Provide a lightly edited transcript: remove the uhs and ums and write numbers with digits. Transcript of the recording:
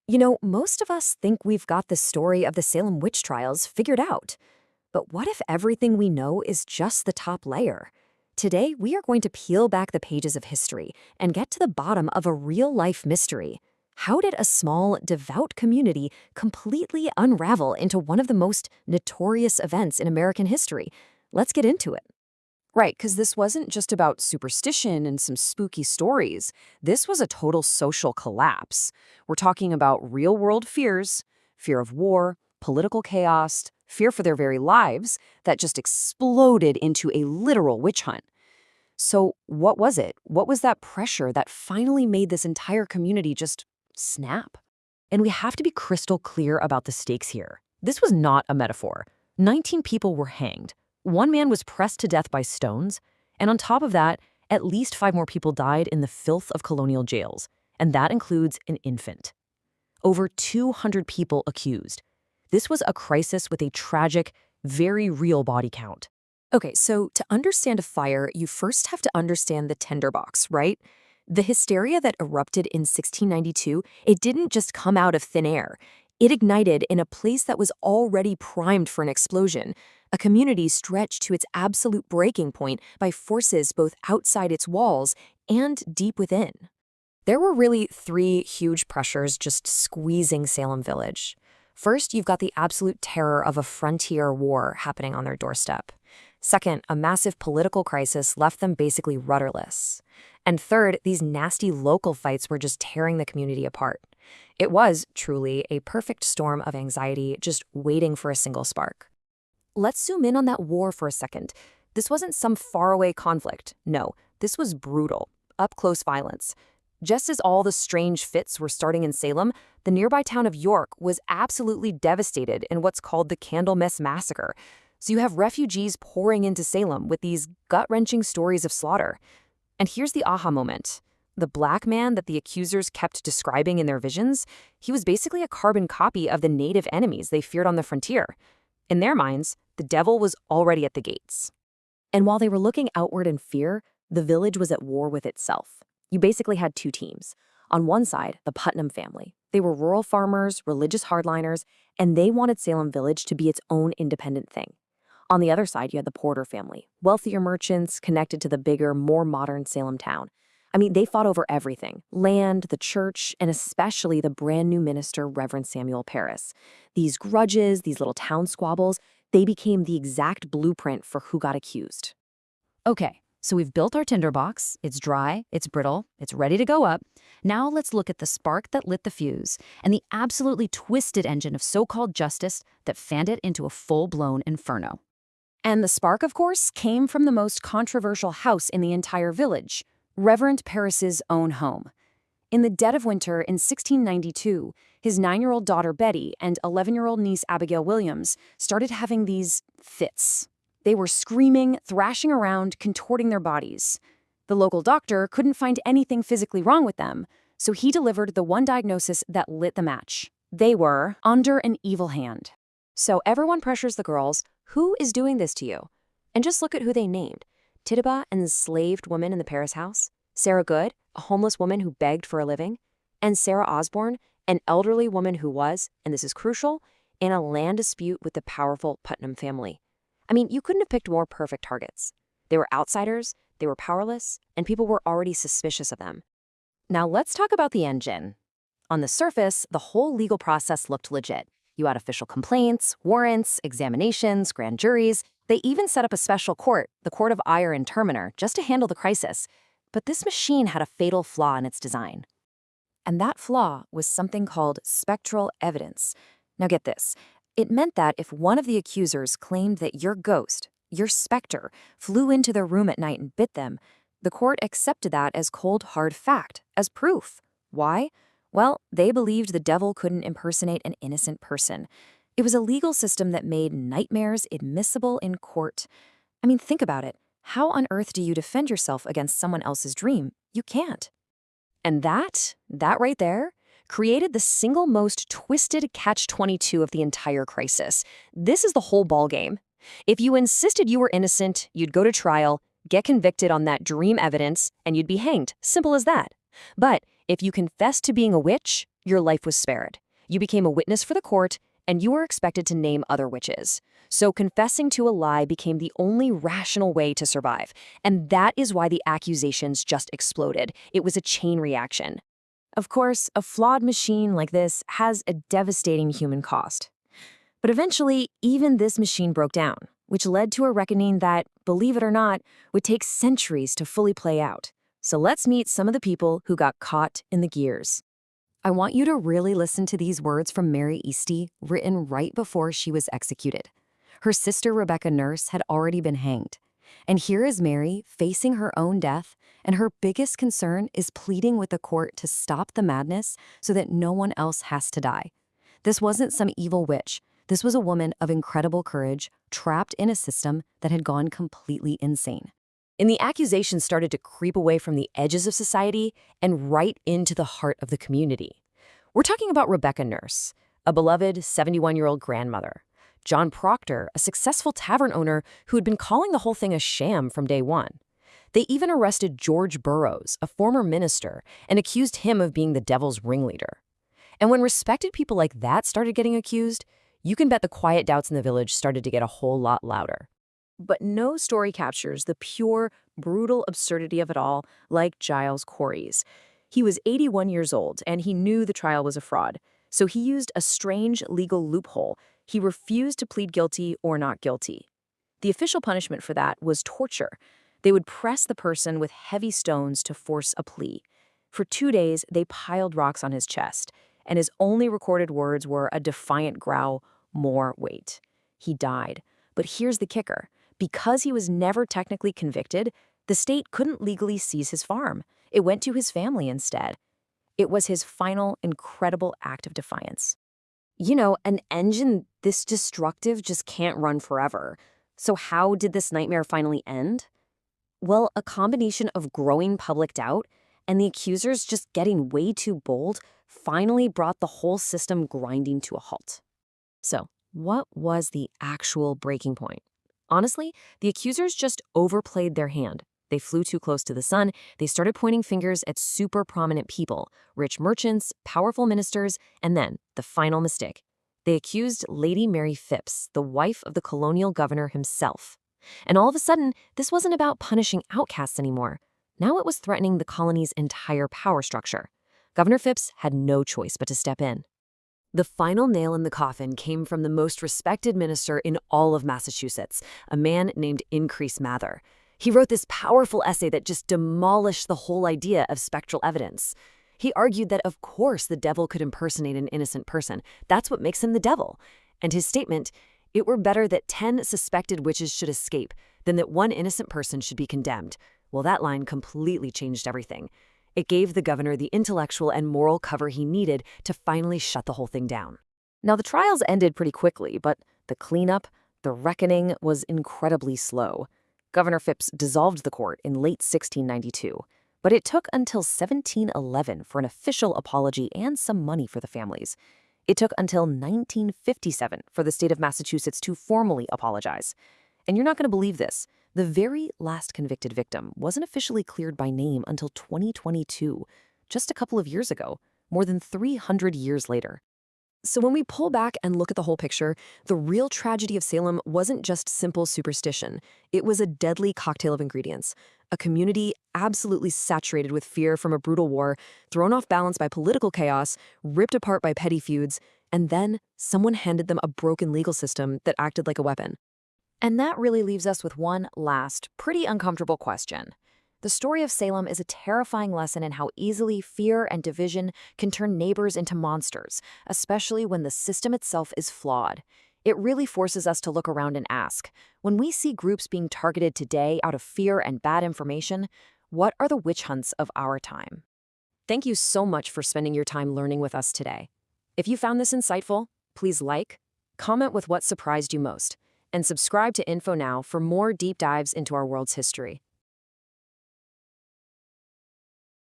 Most of us think we've got the story of the Salem witch trials figured out. But what if everything we know is just the top layer? Today, we are going to peel back the pages of history and get to the bottom of a real-life mystery. How did a small, devout community completely unravel into one of the most notorious events in American history? Let's get into it. Right, because this wasn't just about superstition and some spooky stories. This was a total social collapse. We're talking about real-world fears, fear of war, political chaos, fear for their very lives, that just exploded into a literal witch hunt. So what was it? What was that pressure that finally made this entire community just snap? And we have to be crystal clear about the stakes here. This was not a metaphor. 19 people were hanged. One man was pressed to death by stones, and on top of that, at least 5 more people died in the filth of colonial jails, and that includes an infant. Over 200 people accused. This was a crisis with a tragic, very real body count. Okay, so to understand a fire, you first have to understand the tinderbox, right? The hysteria that erupted in 1692, it didn't just come out of thin air. It ignited in a place that was already primed for an explosion, a community stretched to its absolute breaking point by forces both outside its walls and deep within. There were really 3 huge pressures just squeezing Salem Village. First, you've got the absolute terror of a frontier war happening on their doorstep. Second, a massive political crisis left them basically rudderless. And third, these nasty local fights were just tearing the community apart. It was, truly, a perfect storm of anxiety just waiting for a single spark. Let's zoom in on that war for a second. This wasn't some faraway conflict. No, this was brutal, up-close violence. Just as all the strange fits were starting in Salem, the nearby town of York was absolutely devastated in what's called the Candlemas Massacre. So you have refugees pouring into Salem with these gut-wrenching stories of slaughter. And here's the aha moment. The black man that the accusers kept describing in their visions, he was basically a carbon copy of the native enemies they feared on the frontier. In their minds, the devil was already at the gates. And while they were looking outward in fear, the village was at war with itself. You basically had 2 teams. On one side, the Putnam family. They were rural farmers, religious hardliners, and they wanted Salem Village to be its own independent thing. On the other side, you had the Porter family, wealthier merchants connected to the bigger, more modern Salem town. I mean, they fought over everything: land, the church, and especially the brand new minister, Reverend Samuel Parris. These grudges, these little town squabbles, they became the exact blueprint for who got accused. Okay, so we've built our tinderbox. It's dry, it's brittle, it's ready to go up. Now let's look at the spark that lit the fuse and the absolutely twisted engine of so-called justice that fanned it into a full-blown inferno. And the spark, of course, came from the most controversial house in the entire village, Reverend Parris's own home. In the dead of winter in 1692, his 9-year-old daughter Betty and 11-year-old niece Abigail Williams started having these fits. They were screaming, thrashing around, contorting their bodies. The local doctor couldn't find anything physically wrong with them, so he delivered the one diagnosis that lit the match. They were under an evil hand. So everyone pressures the girls, who is doing this to you? And just look at who they named. Tituba, an enslaved woman in the Parris house, Sarah Good, a homeless woman who begged for a living, and Sarah Osborne, an elderly woman who was, and this is crucial, in a land dispute with the powerful Putnam family. I mean, you couldn't have picked more perfect targets. They were outsiders, they were powerless, and people were already suspicious of them. Now let's talk about the engine. On the surface, the whole legal process looked legit. You had official complaints, warrants, examinations, grand juries. They even set up a special court, the Court of Ire and Terminer, just to handle the crisis. But this machine had a fatal flaw in its design. And that flaw was something called spectral evidence. Now get this. It meant that if one of the accusers claimed that your ghost, your specter, flew into their room at night and bit them, the court accepted that as cold, hard fact, as proof. Why? Well, they believed the devil couldn't impersonate an innocent person. It was a legal system that made nightmares admissible in court. I mean, think about it. How on earth do you defend yourself against someone else's dream? You can't. And that right there, created the single most twisted catch-22 of the entire crisis. This is the whole ballgame. If you insisted you were innocent, you'd go to trial, get convicted on that dream evidence, and you'd be hanged. Simple as that. But if you confessed to being a witch, your life was spared. You became a witness for the court, and you were expected to name other witches. So confessing to a lie became the only rational way to survive. And that is why the accusations just exploded. It was a chain reaction. Of course, a flawed machine like this has a devastating human cost. But eventually, even this machine broke down, which led to a reckoning that, believe it or not, would take centuries to fully play out. So let's meet some of the people who got caught in the gears. I want you to really listen to these words from Mary Eastie, written right before she was executed. Her sister Rebecca Nurse had already been hanged. And here is Mary facing her own death, and her biggest concern is pleading with the court to stop the madness so that no one else has to die. This wasn't some evil witch. This was a woman of incredible courage, trapped in a system that had gone completely insane. And the accusations started to creep away from the edges of society and right into the heart of the community. We're talking about Rebecca Nurse, a beloved 71-year-old grandmother. John Proctor, a successful tavern owner who had been calling the whole thing a sham from day one. They even arrested George Burroughs, a former minister, and accused him of being the devil's ringleader. And when respected people like that started getting accused, you can bet the quiet doubts in the village started to get a whole lot louder. But no story captures the pure, brutal absurdity of it all like Giles Corey's. He was 81 years old, and he knew the trial was a fraud. So he used a strange legal loophole. He refused to plead guilty or not guilty. The official punishment for that was torture. They would press the person with heavy stones to force a plea. For 2 days, they piled rocks on his chest, and his only recorded words were a defiant growl, "More weight." He died. But here's the kicker. Because he was never technically convicted, the state couldn't legally seize his farm. It went to his family instead. It was his final, incredible act of defiance. You know, an engine this destructive just can't run forever. So how did this nightmare finally end? Well, a combination of growing public doubt and the accusers just getting way too bold finally brought the whole system grinding to a halt. So, what was the actual breaking point? Honestly, the accusers just overplayed their hand. They flew too close to the sun. They started pointing fingers at super prominent people, rich merchants, powerful ministers, and then, the final mistake. They accused Lady Mary Phipps, the wife of the colonial governor himself. And all of a sudden, this wasn't about punishing outcasts anymore. Now it was threatening the colony's entire power structure. Governor Phipps had no choice but to step in. The final nail in the coffin came from the most respected minister in all of Massachusetts, a man named Increase Mather. He wrote this powerful essay that just demolished the whole idea of spectral evidence. He argued that, of course, the devil could impersonate an innocent person. That's what makes him the devil. And his statement, "It were better that 10 suspected witches should escape than that one innocent person should be condemned." Well, that line completely changed everything. It gave the governor the intellectual and moral cover he needed to finally shut the whole thing down. Now, the trials ended pretty quickly, but the cleanup, the reckoning, was incredibly slow. Governor Phipps dissolved the court in late 1692, but it took until 1711 for an official apology and some money for the families. It took until 1957 for the state of Massachusetts to formally apologize. And you're not going to believe this. The very last convicted victim wasn't officially cleared by name until 2022, just a couple of years ago, more than 300 years later. So when we pull back and look at the whole picture, the real tragedy of Salem wasn't just simple superstition. It was a deadly cocktail of ingredients. A community absolutely saturated with fear from a brutal war, thrown off balance by political chaos, ripped apart by petty feuds, and then someone handed them a broken legal system that acted like a weapon. And that really leaves us with one last, pretty uncomfortable question. The story of Salem is a terrifying lesson in how easily fear and division can turn neighbors into monsters, especially when the system itself is flawed. It really forces us to look around and ask, when we see groups being targeted today out of fear and bad information, what are the witch hunts of our time? Thank you so much for spending your time learning with us today. If you found this insightful, please like, comment with what surprised you most, and subscribe to InfoNow for more deep dives into our world's history.